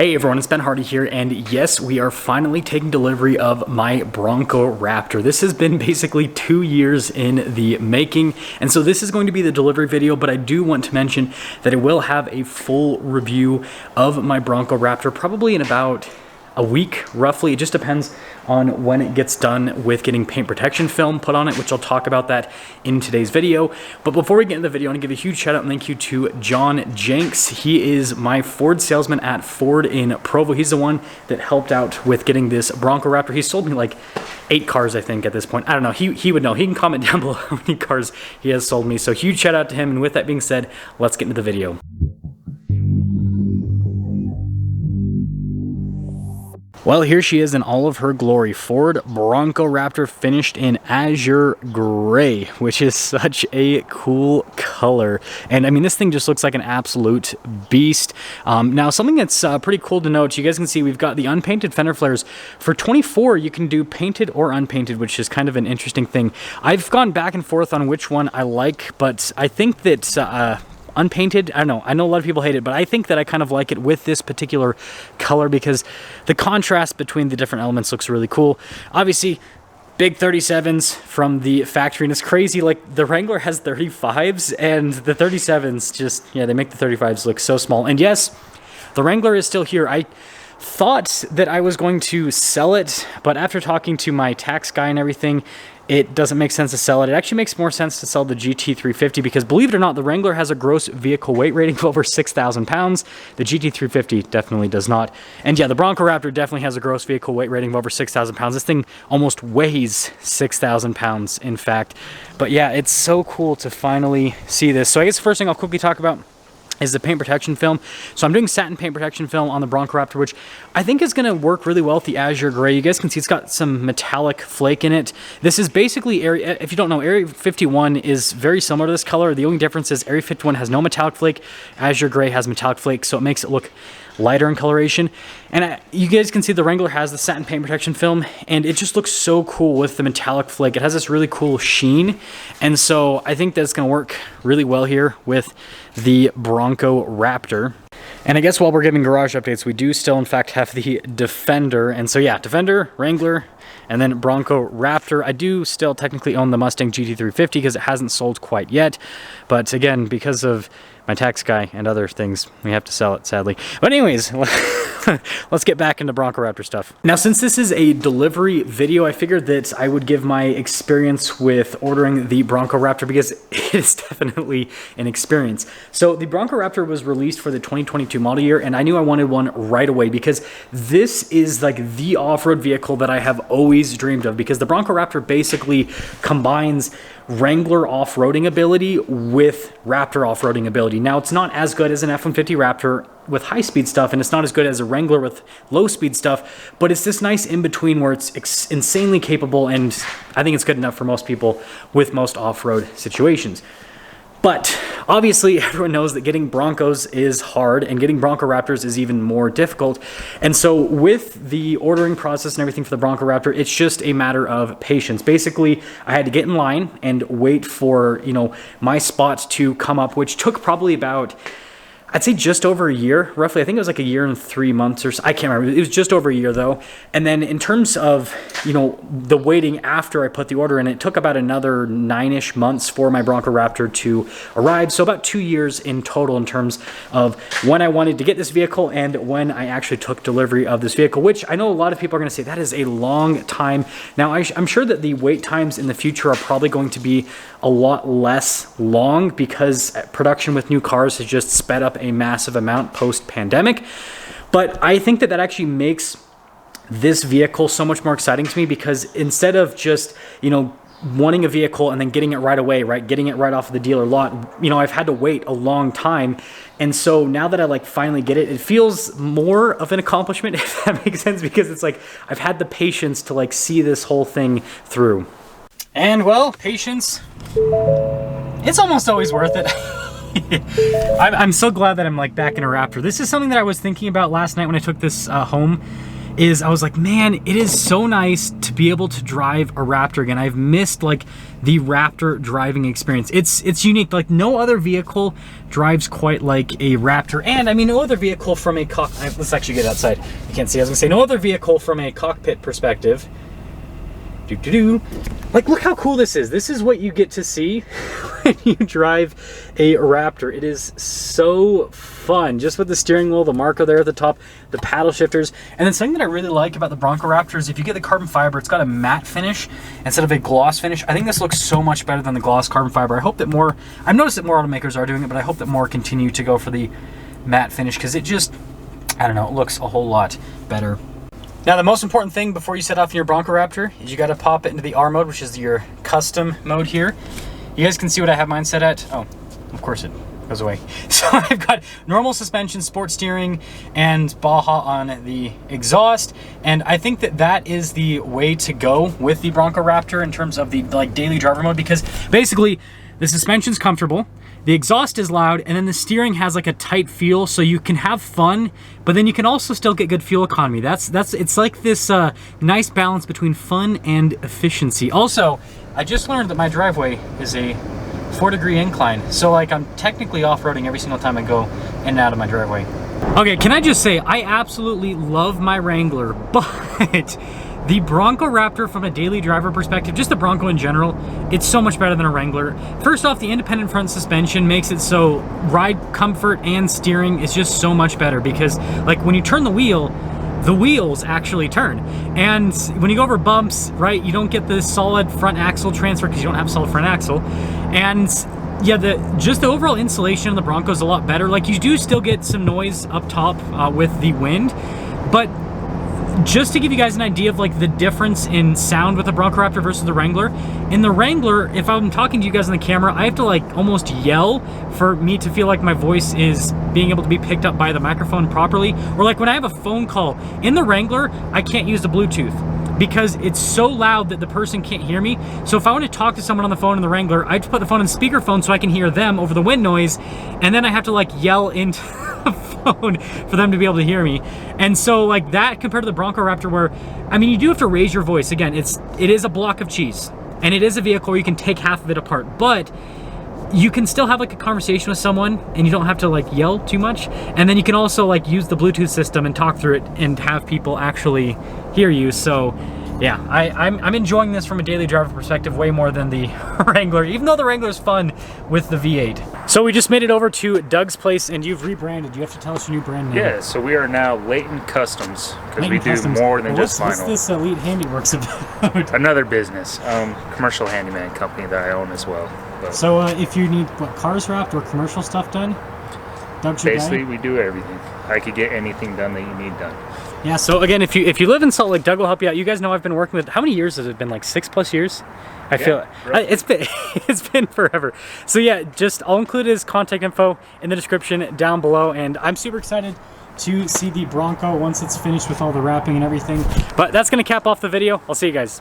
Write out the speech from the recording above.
Hey everyone, it's Ben Hardy here, and yes, we are finally taking delivery of my Bronco Raptor. This has been basically 2 years in the making, and so this is going to be the delivery video, but I do want to mention that it will have a full review of my Bronco Raptor probably in about a week, roughly. It just depends on when it gets done with getting paint protection film put on it, which I'll talk about that in today's video. But before we get into the video, I want to give a huge shout out and thank you to John Jenks. He is my Ford salesman at Ford in Provo. He's the one that helped out with getting this Bronco Raptor. He sold me like 8 cars, I think, at this point. I don't know. He would know. He can comment down below how many cars he has sold me. So huge shout out to him. And with that being said, let's get into the video. Well, here she is in all of her glory. Ford Bronco Raptor finished in azure gray, which is such a cool color. And I mean, this thing just looks like an absolute beast. Now, something that's pretty cool to note, you guys can see we've got the unpainted fender flares. For 24, you can do painted or unpainted, which is kind of an interesting thing. I've gone back and forth on which one I like, but I think that unpainted, I don't know, I know a lot of people hate it, but I think that I kind of like it with this particular color because the contrast between the different elements looks really cool. Obviously, big 37s from the factory, and it's crazy, like the Wrangler has 35s and the 37s just, yeah, they make the 35s look so small. And yes, the Wrangler is still here. I thought that I was going to sell it, but after talking to my tax guy and everything, it doesn't make sense to sell it. It actually makes more sense to sell the GT350 because, believe it or not, the Wrangler has a gross vehicle weight rating of over 6,000 pounds. The GT350 definitely does not. And yeah, the Bronco Raptor definitely has a gross vehicle weight rating of over 6,000 pounds. This thing almost weighs 6,000 pounds, in fact. But yeah, it's so cool to finally see this. So I guess the first thing I'll quickly talk about is the paint protection film. So I'm doing satin paint protection film on the Bronco Raptor, which I think is gonna work really well with the azure gray. You guys can see it's got some metallic flake in it. This is basically, if you don't know, Area 51 is very similar to this color. The only difference is Area 51 has no metallic flake, azure gray has metallic flake, so it makes it look lighter in coloration. And you guys can see the Wrangler has the satin paint protection film, and it just looks so cool with the metallic flake. It has this really cool sheen, and so I think that's going to work really well here with the Bronco Raptor. And I guess while we're giving garage updates, we do still in fact have the Defender. And so yeah, Defender, Wrangler, and then Bronco Raptor. I do still technically own the Mustang GT350 because it hasn't sold quite yet. But again, because of my tax guy and other things, we have to sell it, sadly. But anyways, let's get back into Bronco Raptor stuff. Now, since this is a delivery video, I figured that I would give my experience with ordering the Bronco Raptor because it is definitely an experience. So the Bronco Raptor was released for the 2022 model year, and I knew I wanted one right away because this is like the off-road vehicle that I have always dreamed of, because the Bronco Raptor basically combines Wrangler off-roading ability with Raptor off-roading ability. Now, it's not as good as an F-150 Raptor with high-speed stuff, and it's not as good as a Wrangler with low-speed stuff, but it's this nice in-between where it's insanely capable, and I think it's good enough for most people with most off-road situations. But obviously, everyone knows that getting Broncos is hard, and getting Bronco Raptors is even more difficult. And so with the ordering process and everything for the Bronco Raptor, it's just a matter of patience. Basically, I had to get in line and wait for, you know, my spot to come up, which took probably about, I'd say just over a year, roughly. I think it was like a year and 3 months or so. I can't remember. It was just over a year though. And then in terms of, you know, the waiting after I put the order in, it took about another 9-ish months for my Bronco Raptor to arrive. So about 2 years in total in terms of when I wanted to get this vehicle and when I actually took delivery of this vehicle, which I know a lot of people are going to say that is a long time. Now, I'm sure that the wait times in the future are probably going to be a lot less long because production with new cars has just sped up a massive amount post-pandemic. But I think that that actually makes this vehicle so much more exciting to me because instead of just, you know, wanting a vehicle and then getting it right away, right? Getting it right off of the dealer lot, you know, I've had to wait a long time. And so now that I like finally get it, it feels more of an accomplishment, if that makes sense, because it's like I've had the patience to like see this whole thing through. And well, patience, it's almost always worth it. I'm so glad that I'm like back in a Raptor. This is something that I was thinking about last night when I took this home, is I was like, man, it is so nice to be able to drive a Raptor again. I've missed like the Raptor driving experience. It's unique. Like no other vehicle drives quite like a Raptor. And I mean, no other vehicle from a let's actually get outside. You can't see. I was gonna say no other vehicle from a cockpit perspective. Like, look how cool this is. This is what you get to see when you drive a Raptor. It is so fun, just with the steering wheel, the marker there at the top, the paddle shifters. And then something that I really like about the Bronco Raptor is if you get the carbon fiber, it's got a matte finish instead of a gloss finish. I think this looks so much better than the gloss carbon fiber. I hope that more, I've noticed that more automakers are doing it, but I hope that more continue to go for the matte finish because it just, I don't know, it looks a whole lot better. Now, the most important thing before you set off in your Bronco Raptor is you got to pop it into the R mode, which is your custom mode here. You guys can see what I have mine set at. Oh, of course it goes away. So I've got normal suspension, sport steering, and Baja on the exhaust. And I think that that is the way to go with the Bronco Raptor in terms of the like daily driver mode, because basically the suspension's comfortable, the exhaust is loud, and then the steering has like a tight feel, so you can have fun, but then you can also still get good fuel economy. It's like this nice balance between fun and efficiency. Also, I just learned that my driveway is a 4-degree incline, so like I'm technically off-roading every single time I go in and out of my driveway. Okay, can I just say, I absolutely love my Wrangler, but the Bronco Raptor from a daily driver perspective, just the Bronco in general, it's so much better than a Wrangler. First off, the independent front suspension makes it so ride comfort and steering is just so much better because like when you turn the wheel, the wheels actually turn. And when you go over bumps, right, you don't get the solid front axle transfer because you don't have a solid front axle. And yeah, just the overall insulation of the Bronco is a lot better. Like you do still get some noise up top with the wind, but just to give you guys an idea of like the difference in sound with the Bronco Raptor versus the Wrangler. In the Wrangler, if I'm talking to you guys on the camera, I have to like almost yell for me to feel like my voice is being able to be picked up by the microphone properly. Or like when I have a phone call, in the Wrangler, I can't use the Bluetooth because it's so loud that the person can't hear me. So if I want to talk to someone on the phone in the Wrangler, I have to put the phone on speakerphone so I can hear them over the wind noise, and then I have to like yell into the phone for them to be able to hear me. And so like that compared to the Bronco Raptor, where I mean you do have to raise your voice. Again, it is a block of cheese and it is a vehicle where you can take half of it apart, but you can still have like a conversation with someone and you don't have to like yell too much. And then you can also like use the Bluetooth system and talk through it and have people actually hear you. So yeah, I'm enjoying this from a daily driver perspective way more than the Wrangler, even though the Wrangler is fun with the V8. So we just made it over to Doug's place and you've rebranded. You have to tell us your new brand name. Yeah, so we are now Leighton Customs because we do more than just vinyl. What's this Elite Handiworks about? Another business, commercial handyman company that I own as well. But so if you need cars wrapped or commercial stuff done, Doug's your guy? Basically, we do everything. I could get anything done that you need done. Yeah, so again, if you live in Salt Lake, Doug will help you out. You guys know I've been working with, how many years has it been? Like 6+ years? I feel it's been forever. So yeah, I'll include his contact info in the description down below, and I'm super excited to see the Bronco once it's finished with all the wrapping and everything. But that's gonna cap off the video. I'll see you guys.